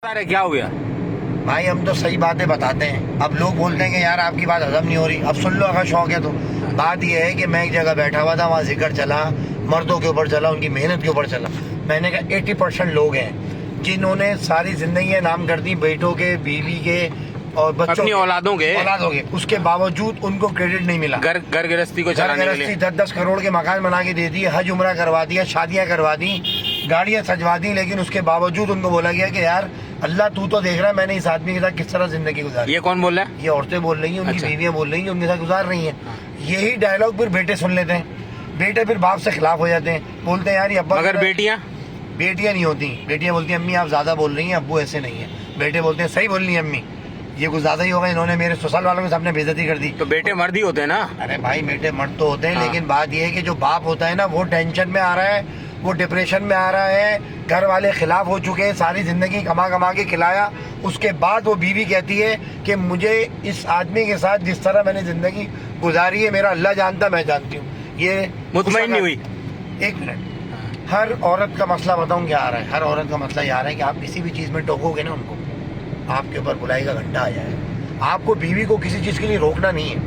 अरे क्या हो गया भाई हम तो सही बातें बताते हैं। अब लोग बोलते हैं कि यार आपकी बात हजम नहीं हो रही। अब सुन लो अगर शौक है तो। बात यह है कि मैं एक जगह बैठा हुआ था, वहाँ जिक्र चला, मर्दों के ऊपर चला, उनकी मेहनत के ऊपर चला। मैंने कहा 80% लोग हैं जिन्होंने सारी जिंदगी नाम कर दी बेटों के, बीवी के और बच्चों अपनी औलादों के, उसके बावजूद उनको क्रेडिट नहीं मिला। घर गृहस्थी को चलाने के लिए 10-10 करोड़ के मकान बना के दे दिए, हज उम्रा करवा दिया, शादियां करवा दी, गाड़ियां सजवा दी, लेकिन उसके बावजूद उनको बोला गया कि यार अल्लाह तू तो देख रहा है मैंने इस आदमी के साथ किस तरह जिंदगी गुजारी। ये कौन बोल रहा है? ये औरतें बोल रही हैं, उनकी अच्छा। बीवियां बोल रही हैं, उनके साथ गुजार रही हैं। यही डायलॉग फिर बेटे सुन लेते हैं, बेटे फिर बाप से खिलाफ हो जाते हैं, बोलते हैं यार ये अब्बा। मगर बेटियां नहीं होती। बेटियां बोलती हैं अम्मी आप ज्यादा बोल रही हैं, अब्बू ऐसे नहीं है। बेटे बोलते हैं सही बोल रही है अम्मी, ये कुछ ज्यादा ही होगा, इन्होंने मेरे ससुराल वालों के सामने बेइज्जती कर दी। तो बेटे मर्द ही होते हैं ना। अरे भाई बेटे मर्द तो होते हैं, हाँ। लेकिन बात ये है कि जो बाप होता है ना वो टेंशन में आ रहा है, वो डिप्रेशन में आ रहा है, घर वाले खिलाफ हो चुके हैं, सारी जिंदगी कमा के खिलाया, उसके बाद वो बीवी कहती है कि मुझे इस आदमी के साथ जिस तरह मैंने जिंदगी गुजारी है मेरा अल्लाह जानता, मैं जानती हूँ। ये मुतमईन नहीं हुई। एक मिनट, हर औरत का मसला बताऊं क्या आ रहा है? हर औरत का मसला ये आ रहा है कि आप किसी भी चीज में टोकोगे ना उनको, आपके ऊपर बुलाई का घंटा आ जाएगा। आपको बीवी को किसी चीज के लिए रोकना नहीं है,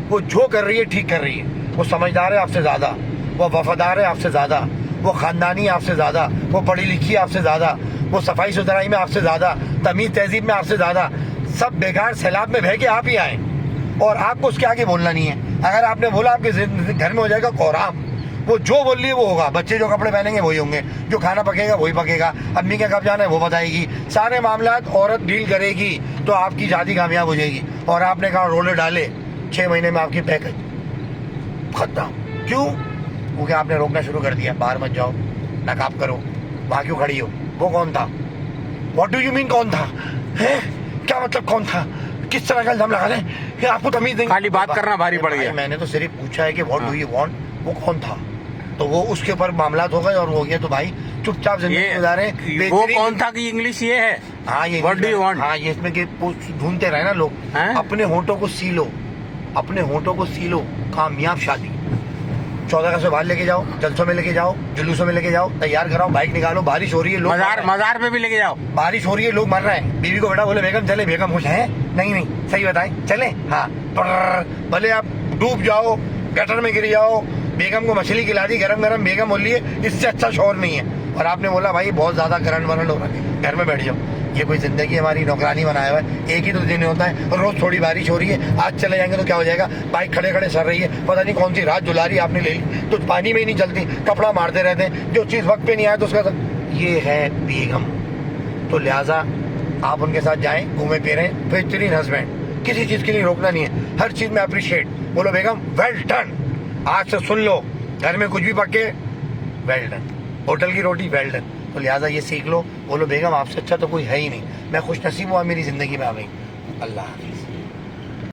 वो जो कर रही है ठीक कर रही है। वो समझदार है आपसे ज्यादा, वो वफादार है आपसे ज्यादा, वो खानदानी है आपसे ज्यादा, वो पढ़ी लिखी है आपसे ज्यादा, वो सफाई सुथराई में आपसे ज्यादा, तमीज तहजीब में आपसे ज्यादा। सब बेकार सैलाब में बह के आप ही आए और आपको उसके आगे बोलना नहीं है। अगर आपने बोला आपके घर में हो जाएगा कोहराम। वो जो बोल रही है वो होगा, बच्चे जो कपड़े पहनेंगे वही होंगे, जो खाना पकेगा वही पकेगा, अम्मी का कब जाना है वो बताएगी, सारे मामलात औरत डील करेगी तो आपकी शादी कामयाब हो जाएगी। और आपने कहा रोले डाले 6 महीने में आपकी पैकेज खत्म। क्यों? क्योंकि आपने रोकना शुरू कर दिया, बाहर मत जाओ, नकाब करो, वहाँ क्यों खड़ी हो? वो कौन था? व्हाट डू यू मीन कौन था? है क्या मतलब कौन था? किस तरह का इल्जाम लगा रहे हैं कि आपको तमीज नहीं? खाली बात करना भारी पड़ गया। मैंने तो सिर्फ पूछा है कि व्हाट डू यू वांट, वो कौन था? तो वो उसके ऊपर मामलात हो गए और हो गया तो भाई चुपचाप जिंदगी गुजारे। वो कौन था कि इंग्लिश ये है? हाँ ये व्हाट डू यू वांट। हाँ ये इसमें कि ढूंढते रहे ना लोग। अपने होंठों को सी लो, अपने होंठों को सी लो, कामयाब शादी। 14 अगस्त से बाहर लेके जाओ, जलसों में लेके जाओ, जुलूसों में लेके जाओ, तैयार कराओ, बाइक निकालो, बारिश हो रही है, लोग मजार पे भी लेके जाओ, बारिश हो रही है, लोग मर रहे हैं। बीवी को बेटा बोले बेगम चले, बेगम खुश है? नहीं सही बताएं, चले? हाँ। भले आप डूब जाओ, गटर में गिर जाओ, बेगम को मछली खिला दी गरम गरम, बेगम बोल रही है इससे अच्छा शौहर नहीं है, और आपने बोला भाई बहुत ज्यादा करंट वरंट हो रहा है, घर में बैठ जाओ। ये कोई जिंदगी हमारी नौकरानी बनाया हुआ है? एक ही तो दिन होता है, रोज थोड़ी बारिश हो रही है, आज चले जाएंगे तो क्या हो जाएगा? बाइक खड़े खड़े सर रही है, पता नहीं कौन सी रात जुलारी आपने ले ली, तो पानी में ही नहीं चलती, कपड़ा मारते रहते हैं, जो चीज वक्त पे नहीं आया तो उसका ये है बेगम। तो लिहाजा आप उनके साथ जाएं, घूमे फिरें, बेहतरीन हस्बैंड, किसी चीज के लिए रोकना नहीं है, हर चीज में अप्रिशिएट। बोलो बेगम वेल डन, आज से सुन लो, घर में कुछ भी पके वेल डन, होटल की रोटी वेल डन। तो लिहाजा ये सीख लो, बोलो बेगम आपसे अच्छा तो कोई है ही नहीं, मैं खुश नसीब हुआ मेरी जिंदगी में आ गई। अल्लाह हाफिज़।